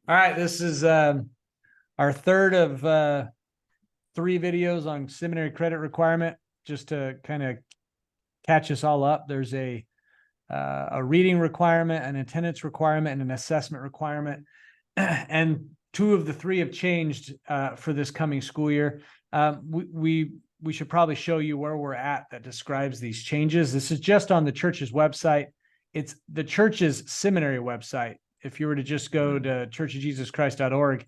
All right, this is our third of three videos on seminary credit requirement. Just to kind of catch us all up, there's a reading requirement, an attendance requirement, and an assessment requirement. And two of the three have changed for this coming school year. We should probably show you where we're at that describes these changes. This is just on the church's website. It's the church's seminary website. If you were to just go to churchofjesuschrist.org,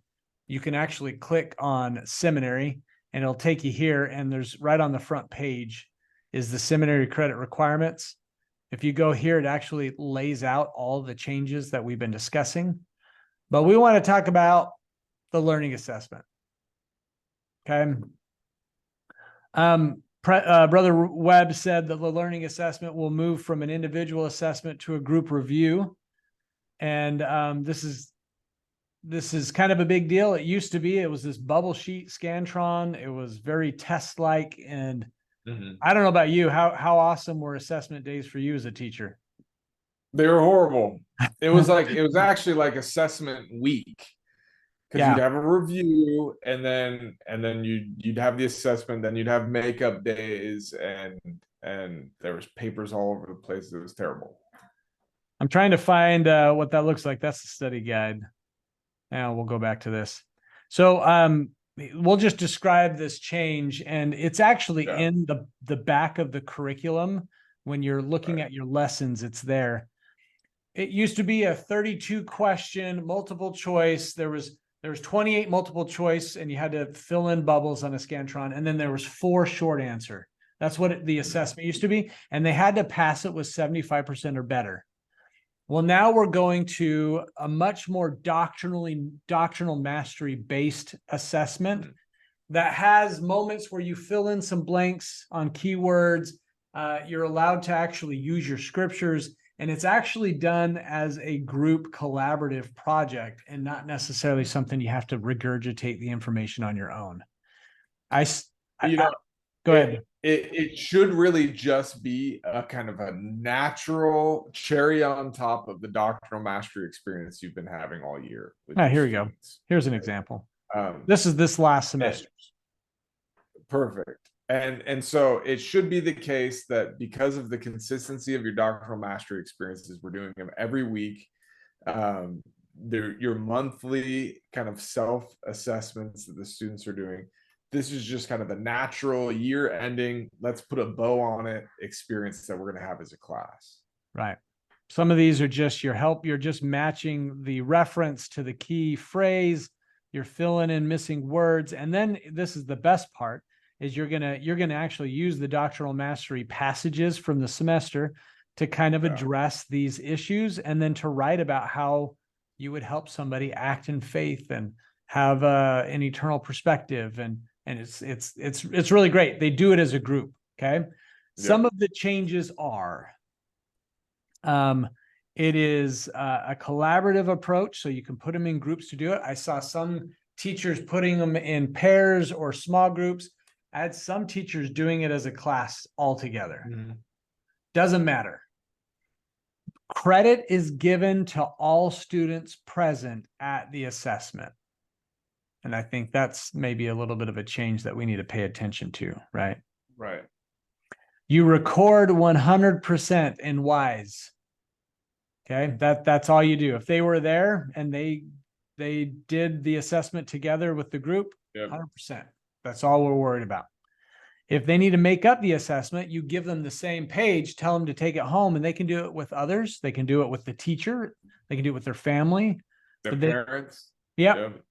you can actually click on seminary and it'll take you here. And there's right on the front page is the seminary credit requirements. If you go here, it actually lays out all the changes that we've been discussing. But we want to talk about the learning assessment. Okay. Brother Webb said that the learning assessment will move from an individual assessment to a group review. And this is kind of a big deal. It used to be, it was this bubble sheet Scantron. It was very test-like. And I don't know about you, how awesome were assessment days for you as a teacher? They were horrible. It was actually like assessment week, because Yeah. you'd have a review and then you'd have the assessment, then you'd have makeup days, and there was papers all over the place. It was terrible. I'm trying to find what that looks like. That's the study guide. Now we'll go back to this. So we'll just describe this change, and it's actually in the back of the curriculum. When you're looking at your lessons, it's there. It used to be a 32 question multiple choice. There was 28 multiple choice, and you had to fill in bubbles on a Scantron, and then there was 4 short answer. That's what the assessment used to be, and they had to pass it with 75% or better. Well, now we're going to a much more doctrinal mastery based assessment that has moments where you fill in some blanks on keywords. You're allowed to actually use your scriptures, and it's actually done as a group collaborative project and not necessarily something you have to regurgitate the information on your own. Go ahead. It should really just be a kind of a natural cherry on top of the doctrinal mastery experience you've been having all year. Here we go. Here's an example. This is this last semester. Perfect. And so it should be the case that because of the consistency of your doctrinal mastery experiences, we're doing them every week. Your monthly kind of self-assessments that the students are doing. This is just kind of the natural year ending, let's put a bow on it experience that we're going to have as a class. Right. Some of these are just your help. You're just matching the reference to the key phrase. You're filling in missing words. And then this is the best part, is you're going to actually use the doctrinal mastery passages from the semester to kind of address these issues, and then to write about how you would help somebody act in faith and have an eternal perspective. And it's really great. They do it as a group. Okay. Some of the changes are, it is a collaborative approach, so you can put them in groups to do it. I saw some teachers putting them in pairs or small groups. I had some teachers doing it as a class altogether. Doesn't matter. Credit is given to all students present at the assessment. And I think that's maybe a little bit of a change that we need to pay attention to, right? Right. You record 100% in WISE. Okay, that's all you do. If they were there and they did the assessment together with the group, 100%. That's all we're worried about. If they need to make up the assessment, you give them the same page, tell them to take it home, and they can do it with others. They can do it with the teacher. They can do it with their family. Their parents. Yep.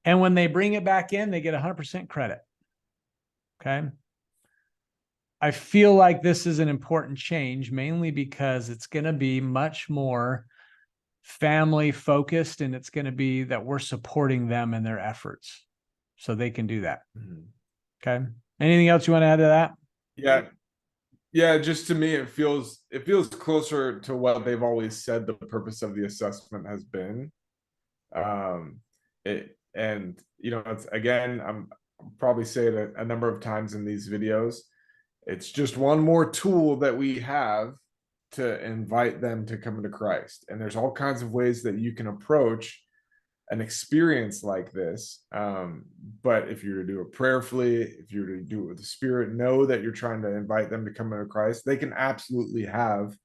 And when they bring it back in, they get 100% credit. Okay. I feel like this is an important change, mainly because it's going to be much more family focused, and it's going to be that we're supporting them in their efforts so they can do that. Okay. Anything else you want to add to that? Yeah. Just to me, it feels closer to what they've always said the purpose of the assessment has been. And it's, again, I'm probably say it a number of times in these videos. It's just one more tool that we have to invite them to come into Christ. And there's all kinds of ways that you can approach an experience like this. But if you're to do it prayerfully, if you're to do it with the Spirit, know that you're trying to invite them to come into Christ. They can absolutely have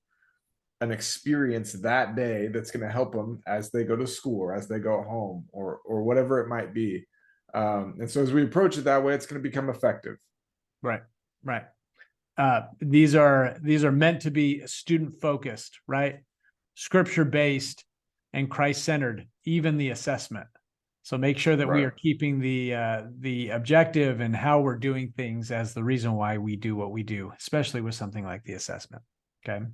an experience that day that's going to help them as they go to school or as they go home or whatever it might be. And so as we approach it that way, it's going to become effective. Right. Right. These are meant to be student focused, right? Scripture based and Christ centered, even the assessment. So make sure that we are keeping the objective and how we're doing things as the reason why we do what we do, especially with something like the assessment. Okay.